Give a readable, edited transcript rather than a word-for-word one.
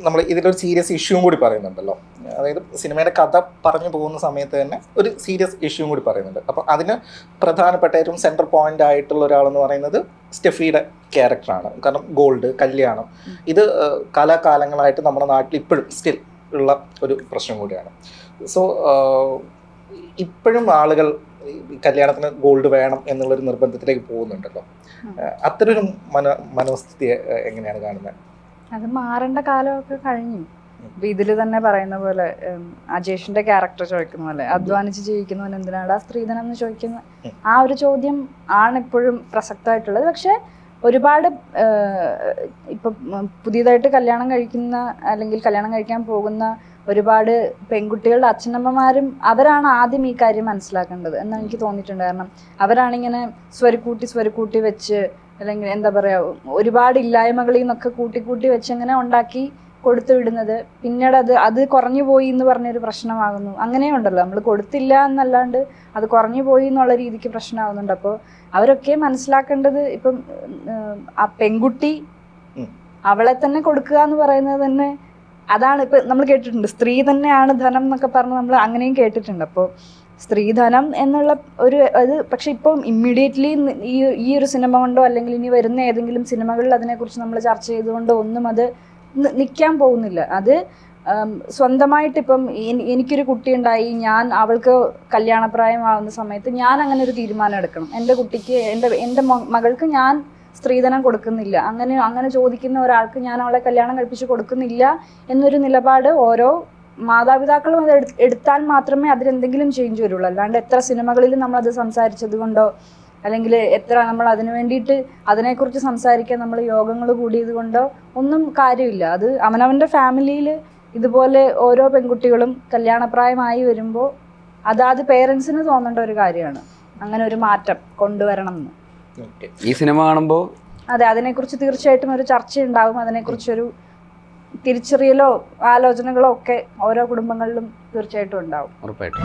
നമ്മൾ ഇതിലൊരു സീരിയസ് ഇഷ്യൂവും കൂടി പറയുന്നുണ്ടല്ലോ. അതായത് സിനിമയുടെ കഥ പറഞ്ഞു പോകുന്ന സമയത്ത് തന്നെ ഒരു സീരിയസ് ഇഷ്യൂവും കൂടി പറയുന്നുണ്ട്. അപ്പോൾ അതിന് പ്രധാനപ്പെട്ട ഏറ്റവും സെൻട്രൽ പോയിന്റ് ആയിട്ടുള്ള ഒരാളെന്ന് പറയുന്നത് സ്റ്റെഫിയുടെ ക്യാരക്ടറാണ്. കാരണം ഗോൾഡ്, കല്യാണം, ഇത് കാലാകാലങ്ങളായിട്ട് നമ്മുടെ നാട്ടിൽ ഇപ്പോഴും സ്റ്റിൽ ഉള്ള ഒരു പ്രശ്നം കൂടിയാണ്. സോ ഇപ്പോഴും ആളുകൾ കല്യാണത്തിന് ഗോൾഡ് വേണം എന്നുള്ളൊരു നിർബന്ധത്തിലേക്ക് പോകുന്നുണ്ടല്ലോ. അത്തരൊരു മനോസ്ഥിതി എങ്ങനെയാണ് കാണുന്നത്? അത് മാറേണ്ട കാലമൊക്കെ കഴിഞ്ഞു. ഇപ്പൊ ഇതില് തന്നെ പറയുന്ന പോലെ അജേഷിന്റെ ക്യാരക്ടർ ചോദിക്കുന്ന പോലെ അധ്വാനിച്ച് ജീവിക്കുന്നവൻ എന്തിനാണ് സ്ത്രീധനം എന്ന് ചോദിക്കുന്ന ആ ഒരു ചോദ്യം ആണ് ഇപ്പോഴും പ്രസക്തമായിട്ടുള്ളത്. പക്ഷെ ഒരുപാട് ഇപ്പൊ പുതിയതായിട്ട് കല്യാണം കഴിക്കുന്ന അല്ലെങ്കിൽ കല്യാണം കഴിക്കാൻ പോകുന്ന ഒരുപാട് പെൺകുട്ടികളുടെ അച്ഛനമ്മമാരും അവരാണ് ആദ്യം ഈ കാര്യം മനസ്സിലാക്കേണ്ടത് എന്ന് എനിക്ക് തോന്നിയിട്ടുണ്ട്. കാരണം അവരാണിങ്ങനെ സ്വരുക്കൂട്ടി വെച്ച് അല്ലെങ്കിൽ എന്താ പറയാ ഒരുപാട് ഇല്ലായ്മകളിൽ നിന്നൊക്കെ കൂട്ടി വെച്ച് ഇങ്ങനെ ഉണ്ടാക്കി കൊടുത്തു വിടുന്നത്. പിന്നീട് അത് കുറഞ്ഞു പോയി എന്ന് പറഞ്ഞൊരു പ്രശ്നമാകുന്നു. അങ്ങനെയുണ്ടല്ലോ, നമ്മൾ കൊടുത്തില്ല എന്നല്ലാണ്ട് അത് കുറഞ്ഞു പോയി എന്നുള്ള രീതിക്ക് പ്രശ്നമാകുന്നുണ്ട്. അപ്പോൾ അവരൊക്കെ മനസ്സിലാക്കേണ്ടത് ഇപ്പം ആ പെൺകുട്ടി അവളെ തന്നെ കൊടുക്കുക എന്ന് പറയുന്നത് തന്നെ അതാണ്. ഇപ്പം നമ്മൾ കേട്ടിട്ടുണ്ട് സ്ത്രീ തന്നെയാണ് ധനം എന്നൊക്കെ പറഞ്ഞ് നമ്മൾ അങ്ങനെയും കേട്ടിട്ടുണ്ട്. അപ്പോൾ സ്ത്രീധനം എന്നുള്ള ഒരു അത് പക്ഷെ ഇപ്പം ഇമ്മീഡിയറ്റ്ലി ഈ ഒരു സിനിമ കൊണ്ടോ അല്ലെങ്കിൽ ഇനി വരുന്ന ഏതെങ്കിലും സിനിമകളിൽ അതിനെക്കുറിച്ച് നമ്മൾ ചർച്ച ചെയ്തുകൊണ്ടോ ഒന്നും അത് നിൽക്കാൻ പോകുന്നില്ല. അത് സ്വന്തമായിട്ട് ഇപ്പം എനിക്കൊരു കുട്ടി ഉണ്ടായി, ഞാൻ അവൾക്ക് കല്യാണപ്രായമാവുന്ന സമയത്ത് ഞാൻ അങ്ങനെ ഒരു തീരുമാനം എടുക്കണം. എൻ്റെ കുട്ടിക്ക് എൻ്റെ മകൾക്ക് ഞാൻ സ്ത്രീധനം കൊടുക്കുന്നില്ല, അങ്ങനെ ചോദിക്കുന്ന ഒരാൾക്ക് ഞാൻ അവളെ കല്യാണം കഴിപ്പിച്ച് കൊടുക്കുന്നില്ല എന്നൊരു നിലപാട് ഓരോ മാതാപിതാക്കളും അത് എടുത്താൽ മാത്രമേ അതിലെന്തെങ്കിലും ചേഞ്ച് വരുള്ളൂ. അല്ലാണ്ട് എത്ര സിനിമകളിൽ നമ്മളത് സംസാരിച്ചത് കൊണ്ടോ അല്ലെങ്കിൽ എത്ര നമ്മൾ അതിനു വേണ്ടിയിട്ട് അതിനെക്കുറിച്ച് സംസാരിക്കാൻ നമ്മൾ യോഗങ്ങൾ കൂടിയത് കൊണ്ടോ ഒന്നും കാര്യമില്ല. അത് അവനവൻ്റെ ഫാമിലിയിൽ ഇതുപോലെ ഓരോ പെൺകുട്ടികളും കല്യാണപ്രായമായി വരുമ്പോൾ അതാത് പേരൻസിന് തോന്നേണ്ട ഒരു കാര്യമാണ് അങ്ങനെ ഒരു മാറ്റം കൊണ്ടുവരണം എന്ന്. ഈ സിനിമ കാണുമ്പോൾ അതെ, അതിനെക്കുറിച്ച് തീർച്ചയായിട്ടും ഒരു ചർച്ചയുണ്ടാകും. അതിനെക്കുറിച്ചൊരു തിരിച്ചറിയലോ ആലോചനകളോ ഒക്കെ ഓരോ കുടുംബങ്ങളിലും തീർച്ചയായിട്ടും ഉണ്ടാവും. ഉറപ്പായിട്ടും.